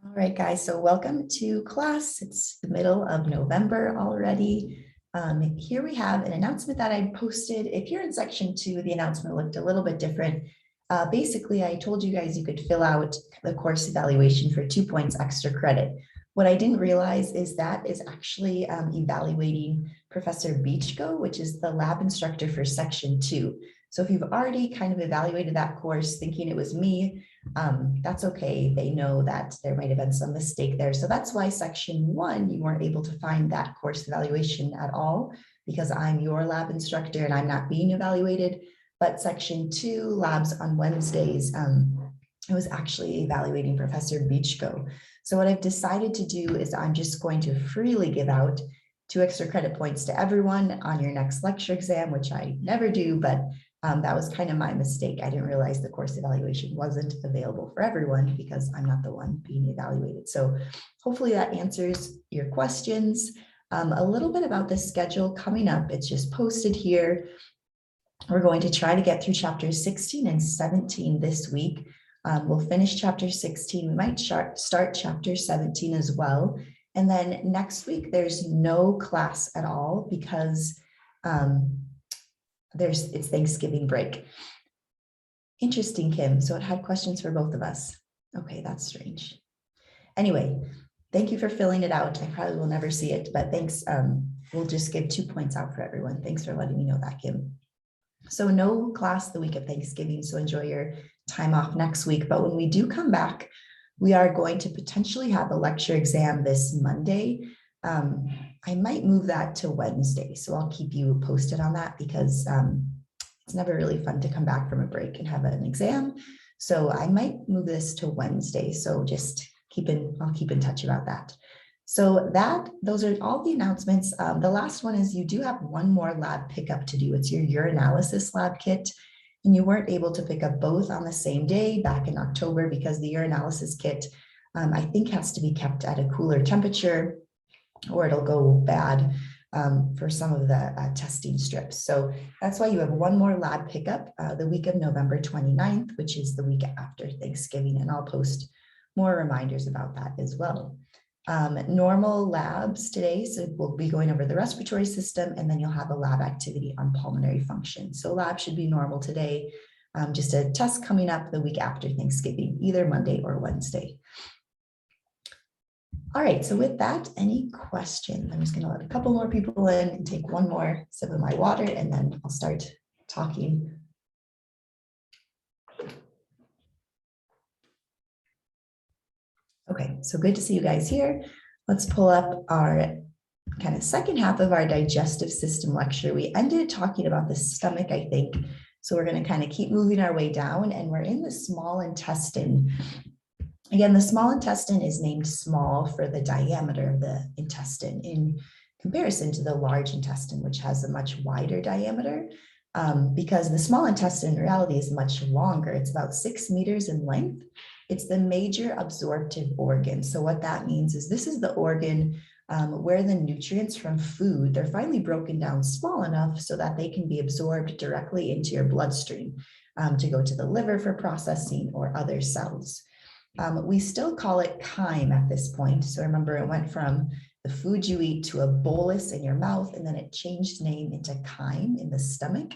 All right, guys, so welcome to class. It's the middle of November already. Here we have an announcement that I posted. If you're in section 2, the announcement looked a little bit different. Basically, I told you guys you could fill out the course evaluation for 2 points extra credit. What I didn't realize is that is actually evaluating Professor Beachko, which is the lab instructor for section 2. So if you've already kind of evaluated that course thinking it was me, that's okay. They know that there might have been some mistake there. So that's why section 1, you weren't able to find that course evaluation at all, because I'm your lab instructor and I'm not being evaluated. But section 2, labs on Wednesdays, I was actually evaluating Professor Beachko. So what I've decided to do is I'm just going to freely give out 2 extra credit points to everyone on your next lecture exam, which I never do, but that was kind of my mistake. I didn't realize the course evaluation wasn't available for everyone because I'm not the one being evaluated. So hopefully that answers your questions. A little bit about the schedule coming up. It's just posted here. We're going to try to get through chapters 16 and 17 this week. We'll finish chapter 16. We might start chapter 17 as well. And then next week, there's no class at all because it's Thanksgiving break. Interesting, Kim. So it had questions for both of us. Okay, that's strange. Anyway, thank you for filling it out. I probably will never see it, but thanks. We'll just give 2 points out for everyone. Thanks for letting me know that, Kim. So no class the week of Thanksgiving, so enjoy your time off next week. But when we do come back, we are going to potentially have a lecture exam this Monday. I might move that to Wednesday, so I'll keep you posted on that because it's never really fun to come back from a break and have an exam. So I might move this to Wednesday. So just I'll keep in touch about that. So those are all the announcements. The last one is you do have one more lab pickup to do. It's your urinalysis lab kit. And you weren't able to pick up both on the same day back in October because the urinalysis kit, I think, has to be kept at a cooler temperature or it'll go bad for some of the testing strips. So that's why you have one more lab pickup the week of November 29th, which is the week after Thanksgiving. And I'll post more reminders about that as well. Normal labs today, so we'll be going over the respiratory system, and then you'll have a lab activity on pulmonary function. So lab should be normal today, just a test coming up the week after Thanksgiving, either Monday or Wednesday. All right, so with that, any questions? I'm just going to let a couple more people in and take one more sip of my water, and then I'll start talking. Okay, so good to see you guys here. Let's pull up our kind of second half of our digestive system lecture. We ended talking about the stomach, I think. So we're going to kind of keep moving our way down, and we're in the small intestine. Again, the small intestine is named small for the diameter of the intestine in comparison to the large intestine, which has a much wider diameter. Because the small intestine in reality is much longer. It's about 6 meters in length. It's the major absorptive organ. So what that means is this is the organ where the nutrients from food, they're finally broken down small enough so that they can be absorbed directly into your bloodstream to go to the liver for processing or other cells. We still call it chyme at this point. So remember, it went from the food you eat to a bolus in your mouth, and then it changed name into chyme in the stomach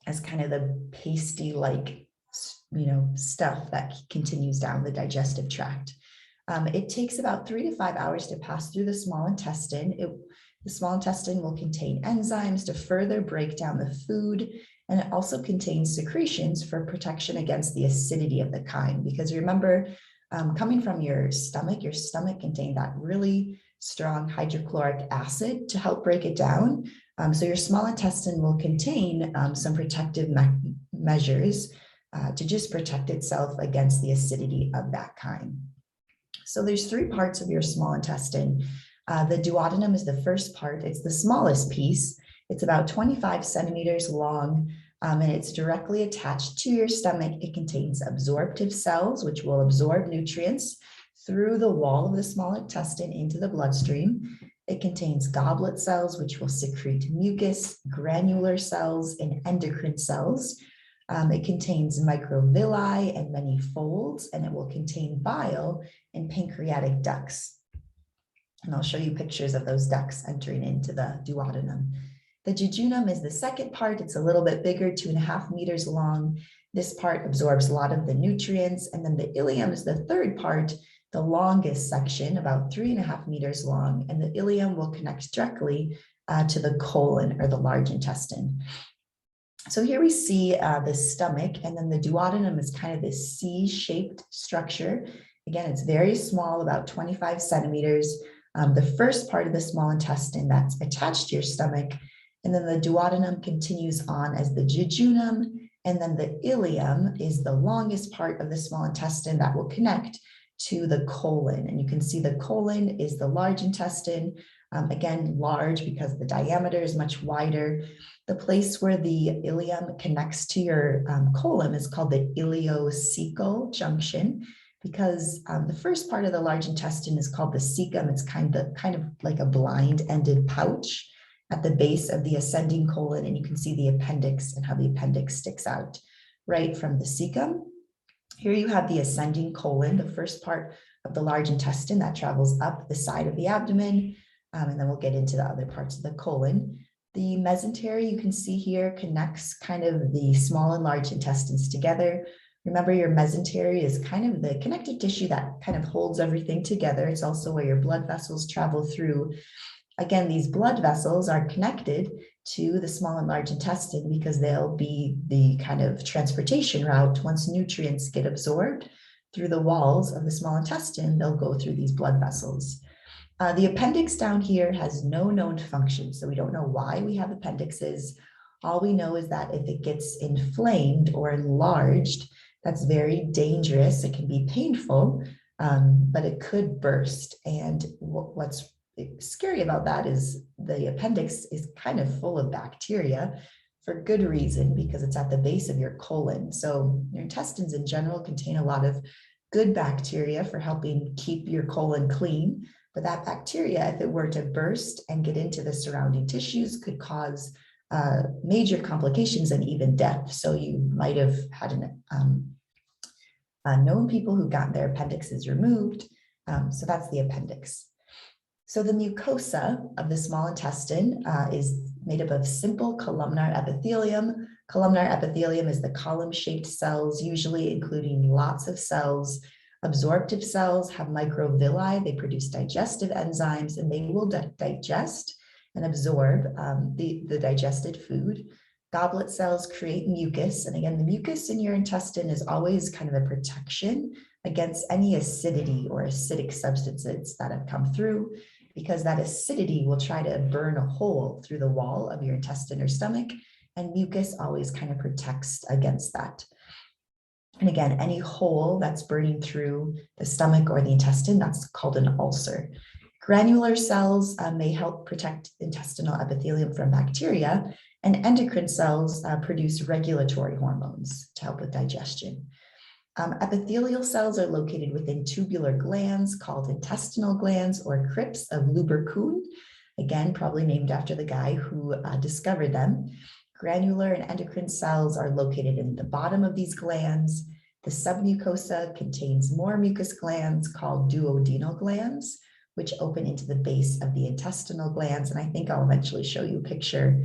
as kind of the pasty-like, stuff that continues down the digestive tract. It takes about 3 to 5 hours to pass through the small intestine. The small intestine will contain enzymes to further break down the food, and it also contains secretions for protection against the acidity of the chyme. Because remember, coming from your stomach contained that really strong hydrochloric acid to help break it down. So your small intestine will contain some protective measures to just protect itself against the acidity of that chyme. So there's 3 parts of your small intestine. The duodenum is the first part. It's the smallest piece. It's about 25 centimeters long, and it's directly attached to your stomach. It contains absorptive cells, which will absorb nutrients through the wall of the small intestine into the bloodstream. It contains goblet cells, which will secrete mucus, granular cells, and endocrine cells. It contains microvilli and many folds, and it will contain bile and pancreatic ducts. And I'll show you pictures of those ducts entering into the duodenum. The jejunum is the second part. It's a little bit bigger, 2.5 meters long. This part absorbs a lot of the nutrients. And then the ileum is the third part, the longest section, about 3.5 meters long. And the ileum will connect directly to the colon, or the large intestine. So here we see the stomach, and then the duodenum is kind of this C-shaped structure. Again, it's very small, about 25 centimeters. The first part of the small intestine that's attached to your stomach, and then the duodenum continues on as the jejunum, and then the ileum is the longest part of the small intestine that will connect to the colon. And you can see the colon is the large intestine, again, large because the diameter is much wider. The place where the ileum connects to your colon is called the ileocecal junction, because the first part of the large intestine is called the cecum. It's kind of like a blind-ended pouch at the base of the ascending colon, and you can see the appendix and how the appendix sticks out right from the cecum. Here you have the ascending colon, the first part of the large intestine that travels up the side of the abdomen, and then we'll get into the other parts of the colon. The mesentery, you can see here, connects kind of the small and large intestines together. Remember, your mesentery is kind of the connective tissue that kind of holds everything together. It's also where your blood vessels travel through. Again, these blood vessels are connected to the small and large intestine because they'll be the kind of transportation route. Once nutrients get absorbed through the walls of the small intestine, they'll go through these blood vessels. The appendix down here has no known function, so we don't know why we have appendixes. All we know is that if it gets inflamed or enlarged, that's very dangerous. It can be painful, but it could burst. And what's scary about that is the appendix is kind of full of bacteria for good reason, because it's at the base of your colon. So your intestines in general contain a lot of good bacteria for helping keep your colon clean. But that bacteria, if it were to burst and get into the surrounding tissues, could cause major complications and even death. So you might have had known people who got their appendixes removed. So that's the appendix. So the mucosa of the small intestine is made up of simple columnar epithelium. Columnar epithelium is the column-shaped cells, usually including lots of cells. Absorptive cells have microvilli. They produce digestive enzymes, and they will digest and absorb the digested food. Goblet cells create mucus. And again, the mucus in your intestine is always kind of a protection against any acidity or acidic substances that have come through, because that acidity will try to burn a hole through the wall of your intestine or stomach, and mucus always kind of protects against that. And again, any hole that's burning through the stomach or the intestine, that's called an ulcer. Granular cells may help protect intestinal epithelium from bacteria, and endocrine cells produce regulatory hormones to help with digestion. Epithelial cells are located within tubular glands called intestinal glands, or crypts of Luberkuhn, again, probably named after the guy who discovered them. Granular and endocrine cells are located in the bottom of these glands. The submucosa contains more mucous glands called duodenal glands, which open into the base of the intestinal glands. And I think I'll eventually show you a picture.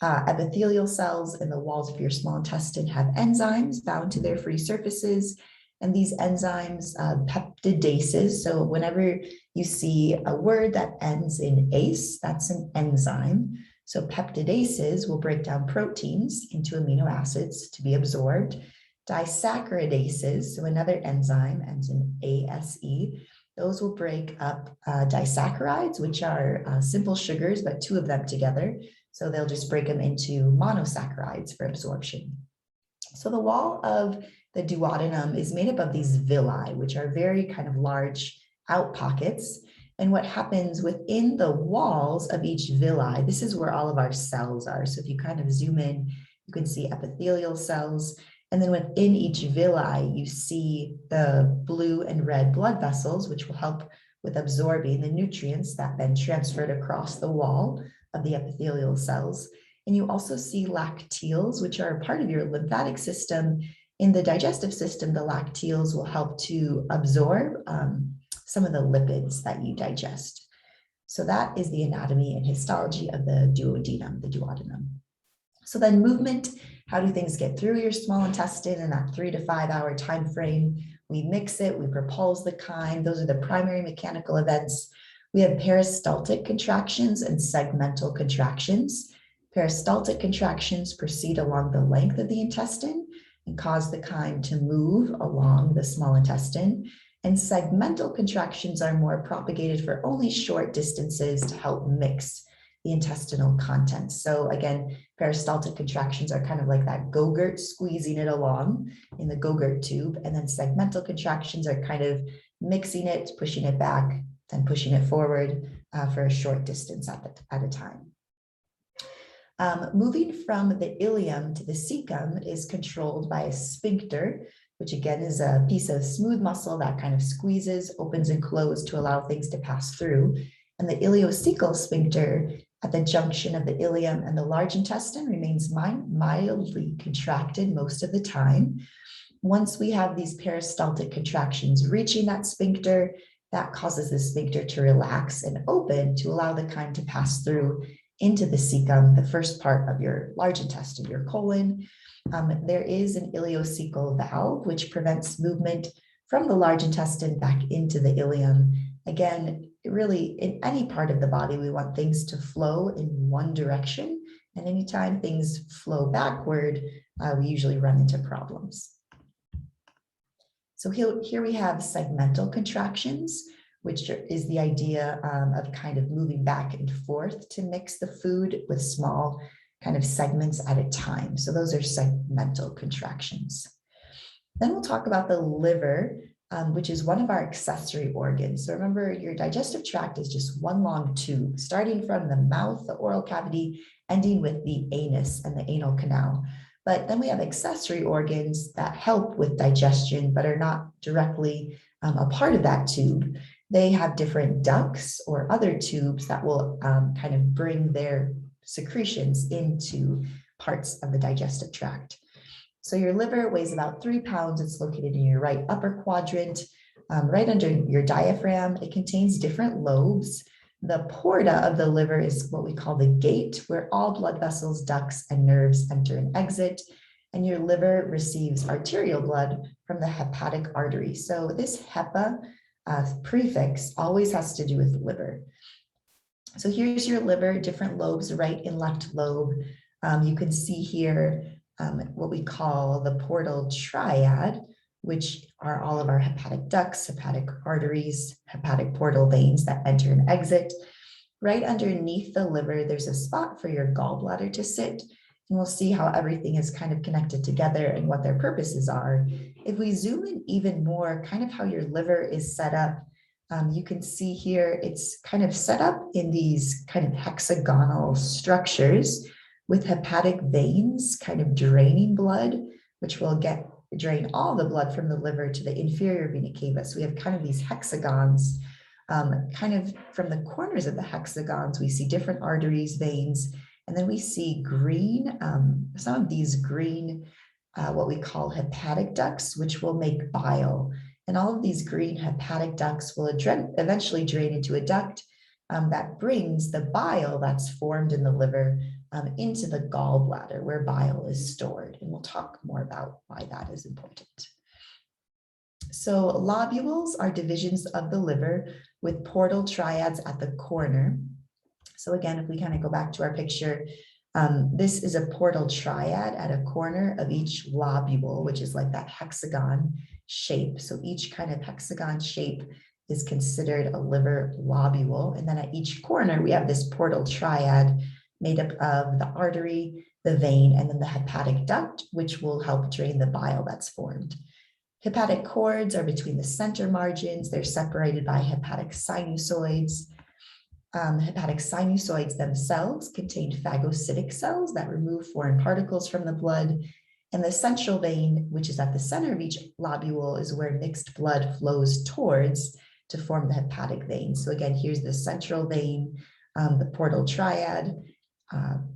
Epithelial cells in the walls of your small intestine have enzymes bound to their free surfaces. And these enzymes, peptidases, so whenever you see a word that ends in ase, that's an enzyme. So peptidases will break down proteins into amino acids to be absorbed. Disaccharidases, so another enzyme, ends in ASE. Those will break up disaccharides, which are simple sugars, but two of them together. So they'll just break them into monosaccharides for absorption. So the wall of the duodenum is made up of these villi, which are very kind of large out pockets. And what happens within the walls of each villi, this is where all of our cells are. So if you kind of zoom in, you can see epithelial cells. And then within each villi, you see the blue and red blood vessels, which will help with absorbing the nutrients that then transferred across the wall of the epithelial cells. And you also see lacteals, which are a part of your lymphatic system. In the digestive system, the lacteals will help to absorb some of the lipids that you digest. So that is the anatomy and histology of the duodenum, the duodenum. So then movement, how do things get through your small intestine in that 3 to 5 hour time frame? We mix it, we propulse the chyme. Those are the primary mechanical events. We have peristaltic contractions and segmental contractions. Peristaltic contractions proceed along the length of the intestine and cause the chyme to move along the small intestine. And segmental contractions are more propagated for only short distances to help mix the intestinal contents. So again, peristaltic contractions are kind of like that Go-Gurt squeezing it along in the Go-Gurt tube. And then segmental contractions are kind of mixing it, pushing it back, then pushing it forward for a short distance at a time. Moving from the ileum to the cecum is controlled by a sphincter, which again is a piece of smooth muscle that kind of squeezes, opens and closes to allow things to pass through. And the ileocecal sphincter at the junction of the ileum and the large intestine remains mildly contracted most of the time. Once we have these peristaltic contractions reaching that sphincter, that causes the sphincter to relax and open to allow the chyme to pass through into the cecum, the first part of your large intestine, your colon. There is an ileocecal valve, which prevents movement from the large intestine back into the ileum. Again, really, in any part of the body, we want things to flow in one direction. And anytime things flow backward, we usually run into problems. So here we have segmental contractions, which is the idea of kind of moving back and forth to mix the food with small kind of segments at a time. So those are segmental contractions. Then we'll talk about the liver, which is one of our accessory organs. So remember, your digestive tract is just one long tube, starting from the mouth, the oral cavity, ending with the anus and the anal canal. But then we have accessory organs that help with digestion, but are not directly a part of that tube. They have different ducts or other tubes that will kind of bring their secretions into parts of the digestive tract. So your liver weighs about 3 pounds. It's located in your right upper quadrant, right under your diaphragm. It contains different lobes. The porta of the liver is what we call the gate, where all blood vessels, ducts, and nerves enter and exit. And your liver receives arterial blood from the hepatic artery. So this HEPA prefix always has to do with liver. So here's your liver, different lobes, right and left lobe. You can see here what we call the portal triad, which are all of our hepatic ducts, hepatic arteries, hepatic portal veins that enter and exit. Right underneath the liver, there's a spot for your gallbladder to sit. And we'll see how everything is kind of connected together and what their purposes are. If we zoom in even more, kind of how your liver is set up, you can see here it's kind of set up in these kind of hexagonal structures with hepatic veins kind of draining blood, which will drain all the blood from the liver to the inferior vena cava. So we have kind of these hexagons, kind of from the corners of the hexagons, we see different arteries, veins, and then we see green, some of these green, what we call hepatic ducts, which will make bile. And all of these green hepatic ducts will eventually drain into a duct that brings the bile that's formed in the liver into the gallbladder where bile is stored. And we'll talk more about why that is important. So lobules are divisions of the liver with portal triads at the corner. So again, if we kind of go back to our picture, this is a portal triad at a corner of each lobule, which is like that hexagon shape. So each kind of hexagon shape is considered a liver lobule. And then at each corner, we have this portal triad made up of the artery, the vein, and then the hepatic duct, which will help drain the bile that's formed. Hepatic cords are between the center margins. They're separated by hepatic sinusoids. Hepatic sinusoids themselves contain phagocytic cells that remove foreign particles from the blood. And the central vein, which is at the center of each lobule, is where mixed blood flows towards to form the hepatic vein. So again, here's the central vein, the portal triad.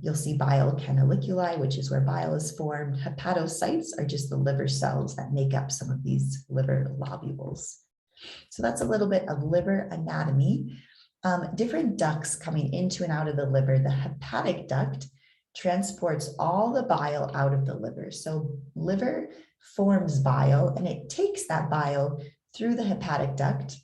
You'll see bile canaliculi, which is where bile is formed. Hepatocytes are just the liver cells that make up some of these liver lobules. So that's a little bit of liver anatomy. Different ducts coming into and out of the liver. The hepatic duct transports all the bile out of the liver. So liver forms bile and it takes that bile through the hepatic duct.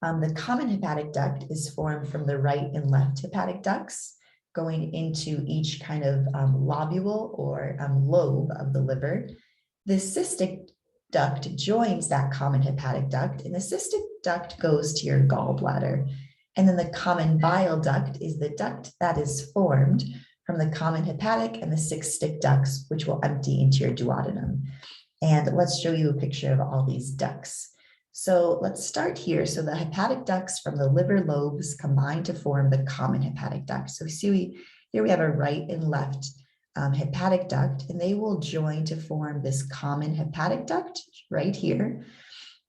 The common hepatic duct is formed from the right and left hepatic ducts, going into each kind of lobule or lobe of the liver. The cystic duct joins that common hepatic duct, and the cystic duct goes to your gallbladder. And then the common bile duct is the duct that is formed from the common hepatic and the cystic ducts, which will empty into your duodenum. And let's show you a picture of all these ducts. So let's start here. So the hepatic ducts from the liver lobes combine to form the common hepatic duct. So see, here we have a right and left hepatic duct, and they will join to form this common hepatic duct right here.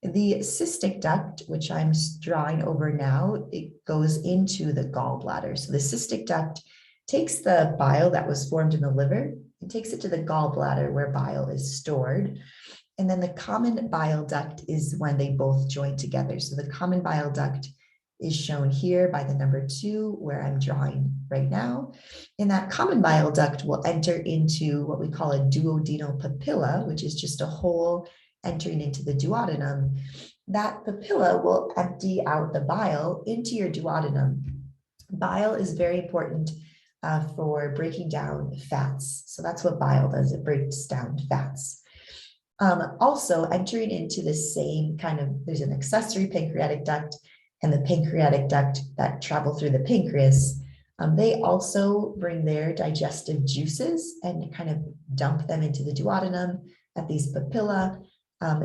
The cystic duct, which I'm drawing over now, it goes into the gallbladder. So the cystic duct takes the bile that was formed in the liver and takes it to the gallbladder where bile is stored. And then the common bile duct is when they both join together. So the common bile duct is shown here by the number 2, where I'm drawing right now. And that common bile duct will enter into what we call a duodenal papilla, which is just a hole entering into the duodenum. That papilla will empty out the bile into your duodenum. Bile is very important for breaking down fats. So that's what bile does, it breaks down fats. Also entering into the same kind of, there's an accessory pancreatic duct and the pancreatic duct that travel through the pancreas. They also bring their digestive juices and kind of dump them into the duodenum at these papilla.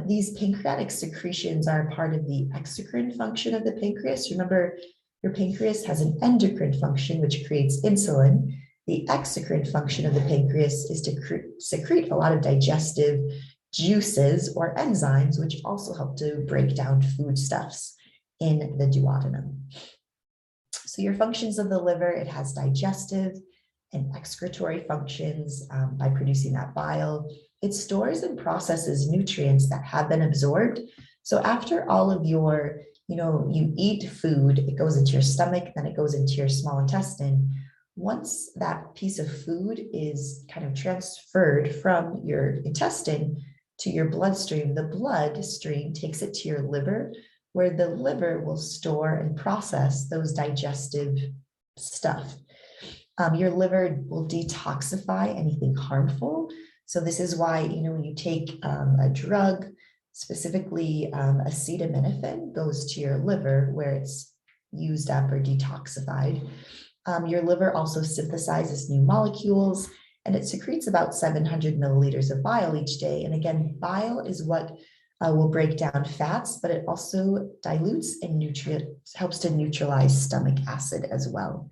These pancreatic secretions are part of the exocrine function of the pancreas. Remember, your pancreas has an endocrine function, which creates insulin. The exocrine function of the pancreas is to secrete a lot of digestive juices or enzymes, which also help to break down foodstuffs in the duodenum. So your functions of the liver, it has digestive and excretory functions by producing that bile. It stores and processes nutrients that have been absorbed. So after all of your, you eat food, it goes into your stomach, then it goes into your small intestine. Once that piece of food is kind of transferred from your intestine to your bloodstream, the bloodstream takes it to your liver, where the liver will store and process those digestive stuff. Your liver will detoxify anything harmful. So this is why, when you take a drug, specifically acetaminophen, goes to your liver where it's used up or detoxified. Your liver also synthesizes new molecules, and it secretes about 700 milliliters of bile each day. And again, bile is what will break down fats, but it also dilutes and helps to neutralize stomach acid as well.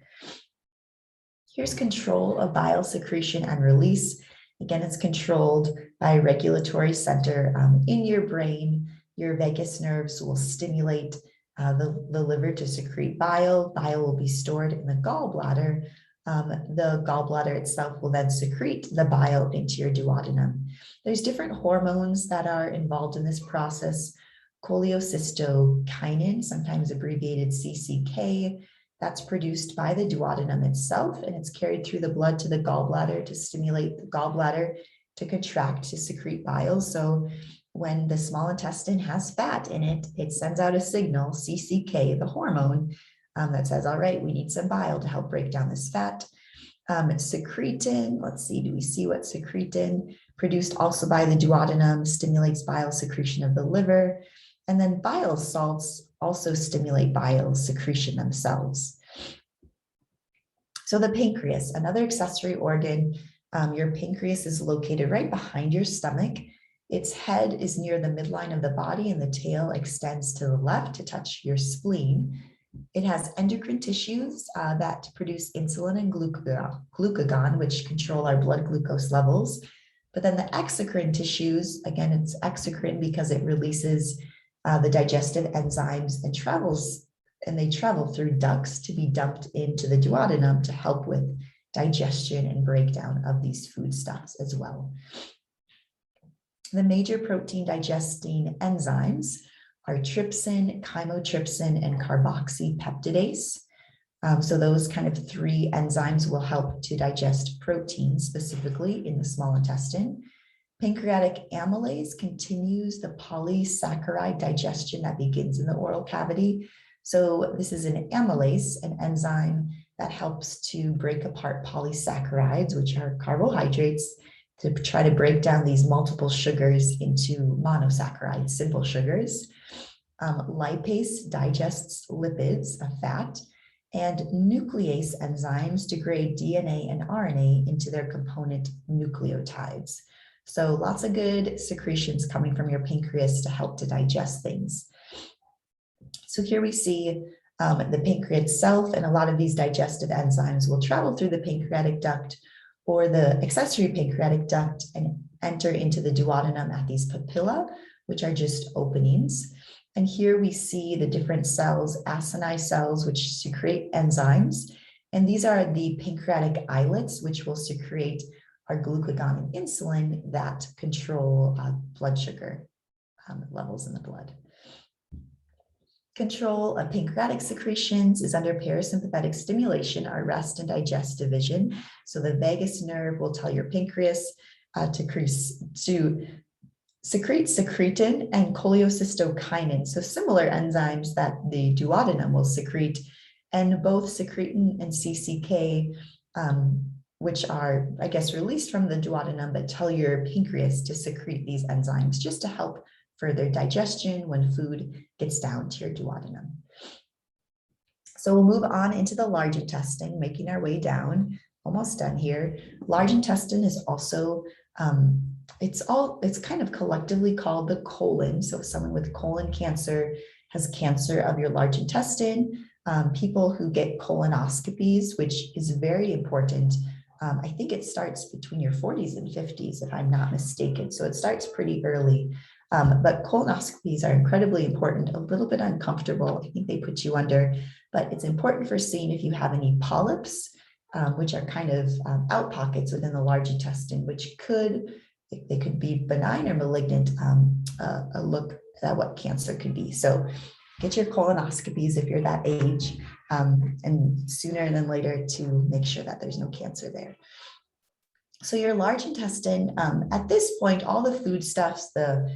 Here's control of bile secretion and release. Again, it's controlled by a regulatory center in your brain. Your vagus nerves will stimulate the liver to secrete bile. Bile will be stored in the gallbladder. The gallbladder itself will then secrete the bile into your duodenum. There's different hormones that are involved in this process. Cholecystokinin, sometimes abbreviated CCK, that's produced by the duodenum itself, and it's carried through the blood to the gallbladder to stimulate the gallbladder to contract to secrete bile. So when the small intestine has fat in it, it sends out a signal, CCK, the hormone, that says, all right, we need some bile to help break down this fat. Secretin, let's see, do we see what secretin, produced also by the duodenum, stimulates bile secretion of the liver. And then bile salts also stimulate bile secretion themselves. So the pancreas, another accessory organ, your pancreas is located right behind your stomach. Its head is near the midline of the body and the tail extends to the left to touch your spleen. It has endocrine tissues that produce insulin and glucagon, which control our blood glucose levels. But then the exocrine tissues, again, it's exocrine because it releases the digestive enzymes and travels and they travel through ducts to be dumped into the duodenum to help with digestion and breakdown of these foodstuffs as well. The major protein digesting enzymes are trypsin, chymotrypsin, and carboxypeptidase. So those kind of three enzymes will help to digest protein specifically in the small intestine. Pancreatic amylase continues the polysaccharide digestion that begins in the oral cavity. So this is an amylase, an enzyme that helps to break apart polysaccharides, which are carbohydrates, to try to break down these multiple sugars into monosaccharides, simple sugars. Lipase digests lipids, a fat, and nuclease enzymes degrade DNA and RNA into their component nucleotides. So lots of good secretions coming from your pancreas to help to digest things. So here we see the pancreas itself, and a lot of these digestive enzymes will travel through the pancreatic duct or the accessory pancreatic duct and enter into the duodenum at these papilla, which are just openings. And here we see the different cells, acini cells, which secrete enzymes. And these are the pancreatic islets, which will secrete our glucagon and insulin that control blood sugar levels in the blood. Control of pancreatic secretions is under parasympathetic stimulation, our rest and digest division. So the vagus nerve will tell your pancreas to secrete secretin and cholecystokinin. So similar enzymes that the duodenum will secrete, and both secretin and CCK, which are, I guess, released from the duodenum, but tell your pancreas to secrete these enzymes just to help further digestion when food gets down to your duodenum. So we'll move on into the large intestine, making our way down, almost done here. Large intestine is also, it's kind of collectively called the colon. So if someone with colon cancer has cancer of your large intestine, people who get colonoscopies, which is very important. I think it starts between your 40s and 50s, if I'm not mistaken. So it starts pretty early. But colonoscopies are incredibly important, a little bit uncomfortable. I think they put you under, but it's important for seeing if you have any polyps, which are kind of out pockets within the large intestine, which they could be benign or malignant, a look at what cancer could be. So get your colonoscopies if you're that age, and sooner than later to make sure that there's no cancer there. So your large intestine, at this point, all the foodstuffs, the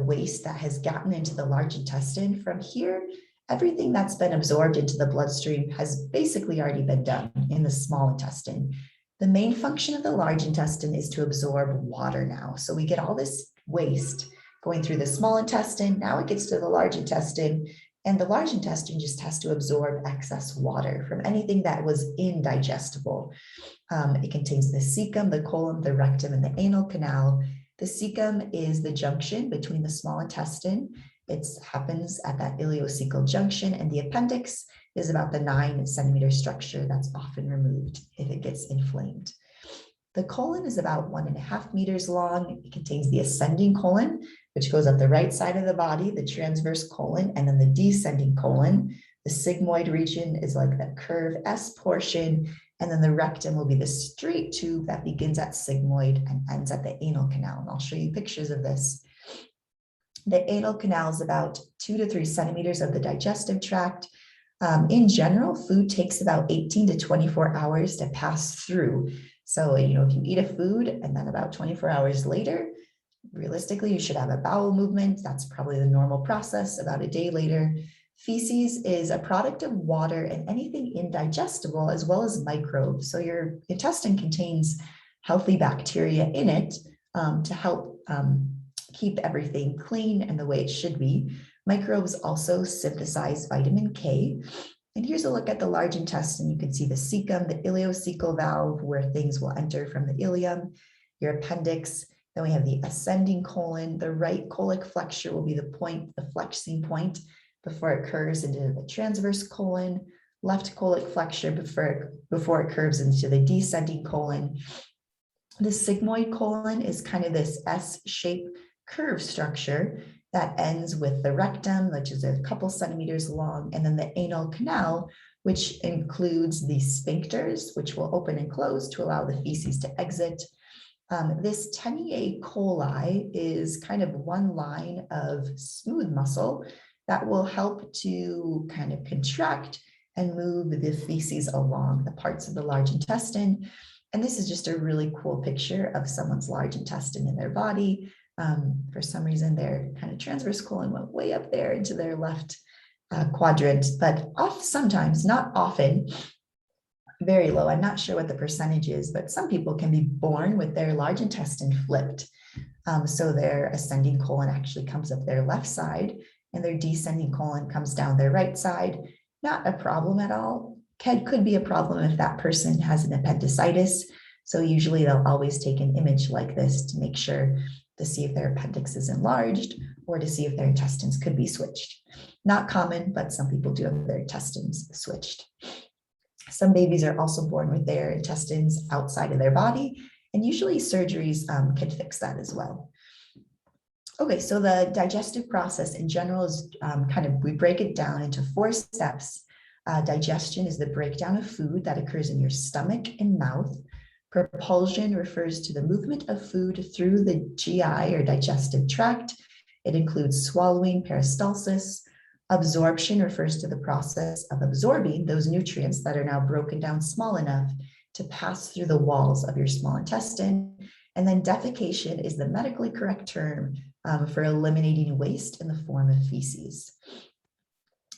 waste that has gotten into the large intestine from here, everything that's been absorbed into the bloodstream has basically already been done in the small intestine. The main function of the large intestine is to absorb water now. So we get all this waste going through the small intestine. Now it gets to the large intestine, and the large intestine just has to absorb excess water from anything that was indigestible. It contains the cecum, the colon, the rectum, and the anal canal. The cecum is the junction between the small intestine. It happens at that ileocecal junction, and the appendix is about the 9-centimeter structure that's often removed if it gets inflamed. The colon is about 1.5 meters long. It contains the ascending colon, which goes up the right side of the body, the transverse colon, and then the descending colon. The sigmoid region is like the curved S portion, and then the rectum will be the straight tube that begins at sigmoid and ends at the anal canal. And I'll show you pictures of this. The anal canal is about 2 to 3 centimeters of the digestive tract. In general, food takes about 18 to 24 hours to pass through. So, if you eat a food and then about 24 hours later, realistically, you should have a bowel movement. That's probably the normal process. About a day later, feces is a product of water and anything indigestible, as well as microbes. So your intestine contains healthy bacteria in it to help keep everything clean and the way it should be. Microbes also synthesize vitamin K. And here's a look at the large intestine. You can see the cecum, the ileocecal valve, where things will enter from the ileum, your appendix. Then we have the ascending colon. The right colic flexure will be the point, the flexing point before it curves into the transverse colon. Left colic flexure before it curves into the descending colon. The sigmoid colon is kind of this S-shaped curve structure. that ends with the rectum, which is a couple centimeters long, and then the anal canal, which includes the sphincters, which will open and close to allow the feces to exit. This teniae coli is kind of one line of smooth muscle that will help to kind of contract and move the feces along the parts of the large intestine. And this is just a really cool picture of someone's large intestine in their body. For some reason, their kind of transverse colon went way up there into their left quadrant, but sometimes, not often, very low. I'm not sure what the percentage is, but some people can be born with their large intestine flipped. So their ascending colon actually comes up their left side and their descending colon comes down their right side. Not a problem at all. Could be a problem if that person has an appendicitis. So usually they'll always take an image like this to make sure to see if their appendix is enlarged or to see if their intestines could be switched. Not common, but some people do have their intestines switched. Some babies are also born with their intestines outside of their body, and usually surgeries can fix that as well. Okay, so the digestive process in general is we break it down into 4 steps. Digestion is the breakdown of food that occurs in your stomach and mouth. Propulsion refers to the movement of food through the GI or digestive tract. It includes swallowing, peristalsis. Absorption refers to the process of absorbing those nutrients that are now broken down small enough to pass through the walls of your small intestine. And then defecation is the medically correct term for eliminating waste in the form of feces.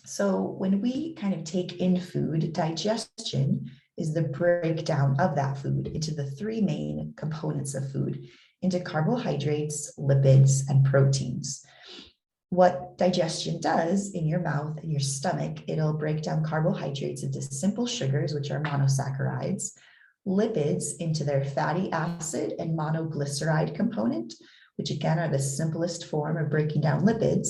So when we kind of take in food, digestion is the breakdown of that food into the 3 main components of food, into carbohydrates, lipids, and proteins. What digestion does in your mouth and your stomach, it'll break down carbohydrates into simple sugars, which are monosaccharides, lipids into their fatty acid and monoglyceride component, which again are the simplest form of breaking down lipids,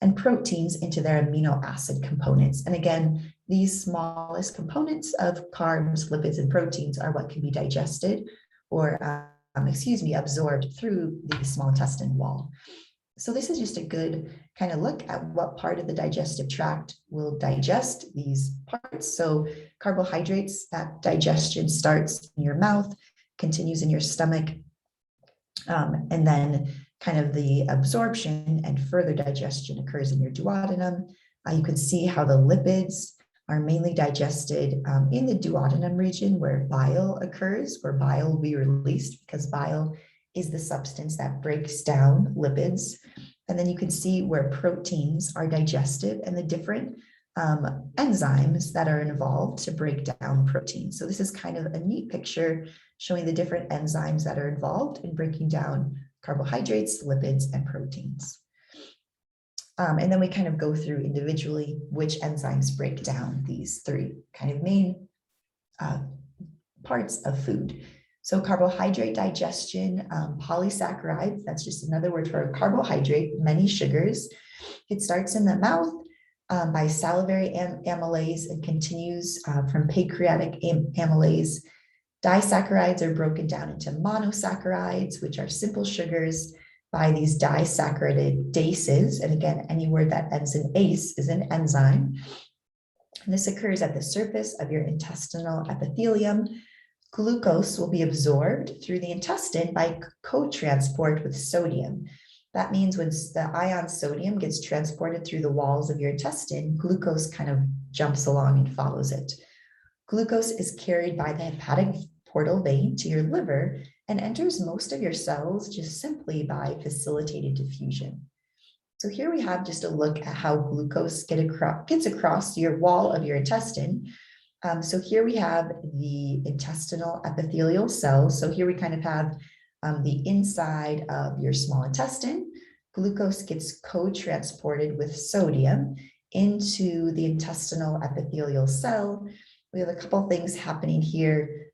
and proteins into their amino acid components. And again, these smallest components of carbs, lipids, and proteins are what can be digested or, absorbed through the small intestine wall. So this is just a good kind of look at what part of the digestive tract will digest these parts. So carbohydrates, that digestion starts in your mouth, continues in your stomach, and then kind of the absorption and further digestion occurs in your duodenum. You can see how the lipids are mainly digested in the duodenum region where bile occurs, where bile will be released because bile is the substance that breaks down lipids. And then you can see where proteins are digested and the different enzymes that are involved to break down proteins. So this is kind of a neat picture showing the different enzymes that are involved in breaking down carbohydrates, lipids, and proteins. And then we kind of go through individually which enzymes break down these 3 kind of main parts of food. So carbohydrate digestion, polysaccharides, that's just another word for a carbohydrate, many sugars. It starts in the mouth by salivary amylase and continues from pancreatic amylase. Disaccharides are broken down into monosaccharides, which are simple sugars, by these disaccharidases. And again, any word that ends in ase is an enzyme. And this occurs at the surface of your intestinal epithelium. Glucose will be absorbed through the intestine by co-transport with sodium. That means when the ion sodium gets transported through the walls of your intestine, glucose kind of jumps along and follows it. Glucose is carried by the hepatic portal vein to your liver and enters most of your cells just simply by facilitated diffusion. So here we have just a look at how glucose gets across your wall of your intestine. So here we have the intestinal epithelial cells. So here we kind of have the inside of your small intestine. Glucose gets co-transported with sodium into the intestinal epithelial cell. We have a couple things happening here.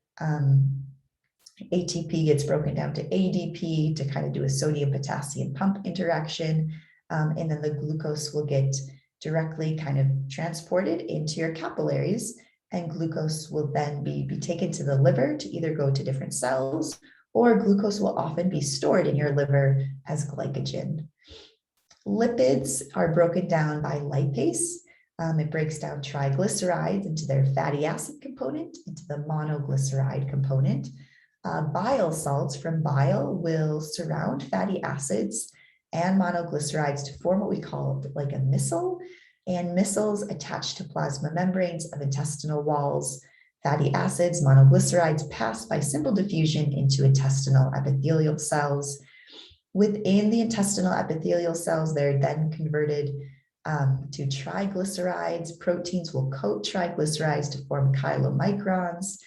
ATP gets broken down to ADP to kind of do a sodium-potassium pump interaction. And then the glucose will get directly kind of transported into your capillaries, and glucose will then be taken to the liver to either go to different cells, or glucose will often be stored in your liver as glycogen. Lipids are broken down by lipase. It breaks down triglycerides into their fatty acid component, into the monoglyceride component. Bile salts from bile will surround fatty acids and monoglycerides to form what we call like a missile, and missils attach to plasma membranes of intestinal walls. Fatty acids, monoglycerides pass by simple diffusion into intestinal epithelial cells. Within the intestinal epithelial cells, they're then converted to triglycerides. Proteins will coat triglycerides to form chylomicrons,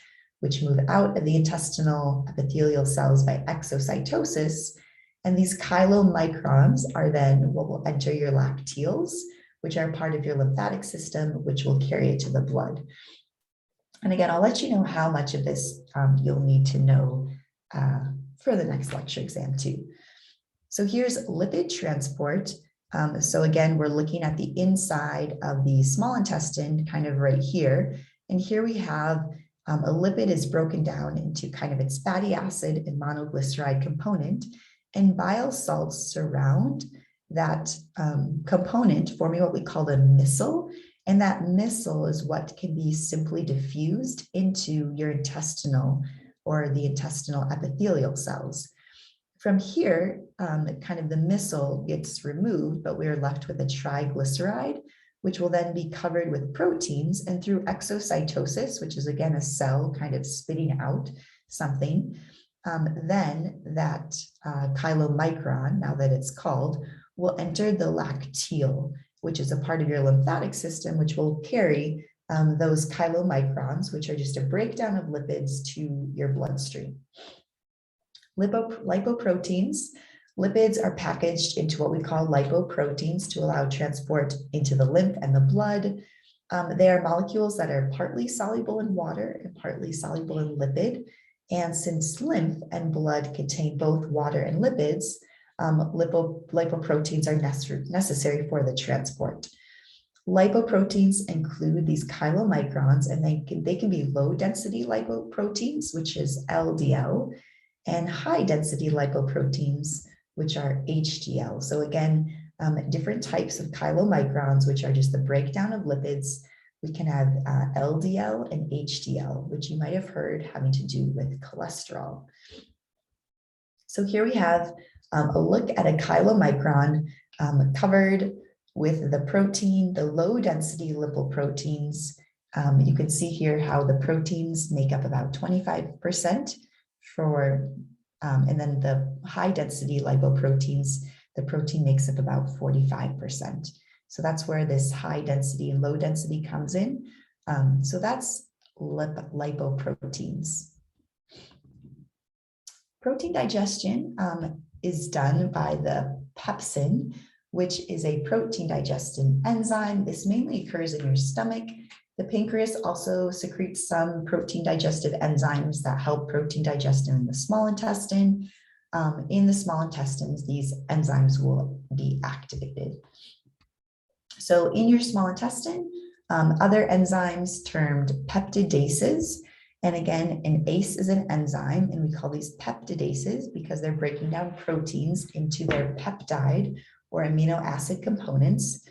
which move out of the intestinal epithelial cells by exocytosis. And these chylomicrons are then what will enter your lacteals, which are part of your lymphatic system, which will carry it to the blood. And again, I'll let you know how much of this you'll need to know for the next lecture exam too. So here's lipid transport. So again, we're looking at the inside of the small intestine, kind of right here. And here we have a lipid is broken down into kind of its fatty acid and monoglyceride component, and bile salts surround that component, forming what we call the missile. And that missile is what can be simply diffused into your intestinal or the intestinal epithelial cells. From here, kind of the missile gets removed, but we're left with a triglyceride, which will then be covered with proteins, and through exocytosis, which is again a cell kind of spitting out something, then that chylomicron, now that it's called, will enter the lacteal, which is a part of your lymphatic system, which will carry those chylomicrons, which are just a breakdown of lipids to your bloodstream. Lipoproteins. Lipids are packaged into what we call lipoproteins to allow transport into the lymph and the blood. They are molecules that are partly soluble in water and partly soluble in lipid. And since lymph and blood contain both water and lipids, lipoproteins are necessary for the transport. Lipoproteins include these chylomicrons, and they can be low density lipoproteins, which is LDL, and high density lipoproteins, which are HDL. So again, different types of chylomicrons, which are just the breakdown of lipids. We can have LDL and HDL, which you might have heard having to do with cholesterol. So here we have a look at a chylomicron covered with the protein, the low density lipoproteins. You can see here how the proteins make up about 25% and then the high density lipoproteins, the protein makes up about 45%. So that's where this high density and low density comes in. So that's lipoproteins. Protein digestion is done by the pepsin, which is a protein digestion enzyme. This mainly occurs in your stomach. The pancreas also secretes some protein digestive enzymes that help protein digestion in the small intestine. In the small intestines, these enzymes will be activated. So in your small intestine, other enzymes termed peptidases, and again, an ACE is an enzyme, and we call these peptidases because they're breaking down proteins into their peptide or amino acid components.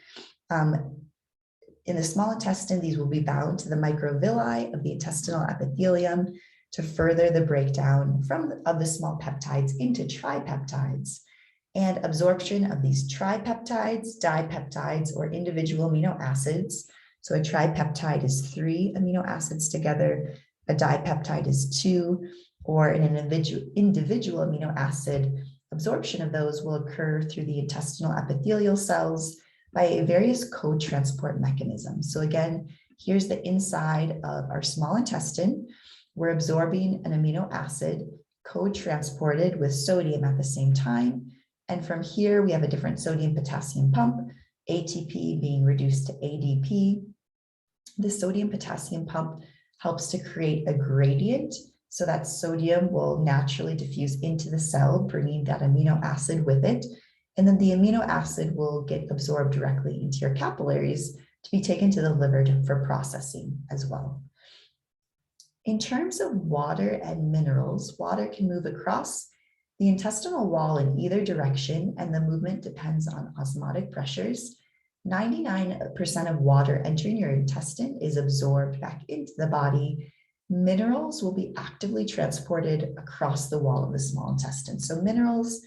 In the small intestine, these will be bound to the microvilli of the intestinal epithelium to further the breakdown of the small peptides into tripeptides. And absorption of these tripeptides, dipeptides, or individual amino acids. So a tripeptide is 3 amino acids together, a dipeptide is 2, or an individual amino acid. Absorption of those will occur through the intestinal epithelial cells by various co-transport mechanisms. So again, here's the inside of our small intestine. We're absorbing an amino acid co-transported with sodium at the same time. And from here, we have a different sodium-potassium pump, ATP being reduced to ADP. The sodium-potassium pump helps to create a gradient so that sodium will naturally diffuse into the cell, bringing that amino acid with it. And then the amino acid will get absorbed directly into your capillaries to be taken to the liver for processing as well. In terms of water and minerals, water can move across The intestinal wall in either direction, and the movement depends on osmotic pressures. 99% of water entering your intestine is absorbed back into the body. Minerals will be actively transported across the wall of the small intestine. So minerals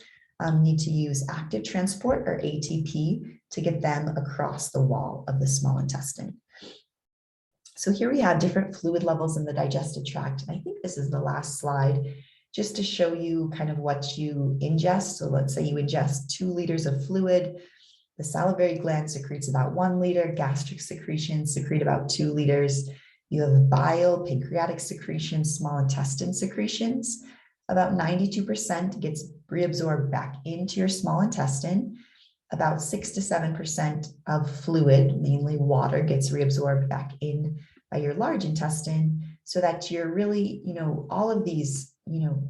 need to use active transport, or ATP, to get them across the wall of the small intestine. So here we have different fluid levels in the digestive tract. And I think this is the last slide, just to show you kind of what you ingest. So let's say you ingest 2 liters of fluid. The salivary gland secretes about 1 liter, gastric secretions secrete about 2 liters. You have bile, pancreatic secretions, small intestine secretions. About 92% gets reabsorbed back into your small intestine. About 6 to 7% of fluid, mainly water, gets reabsorbed back in by your large intestine, so that you're really, all of these,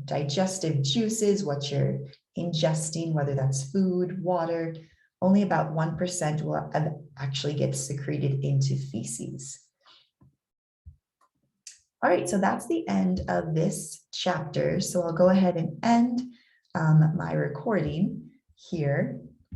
digestive juices, what you're ingesting, whether that's food, water, only about 1% will actually get secreted into feces. All right, so that's the end of this chapter. So I'll go ahead and end my recording here.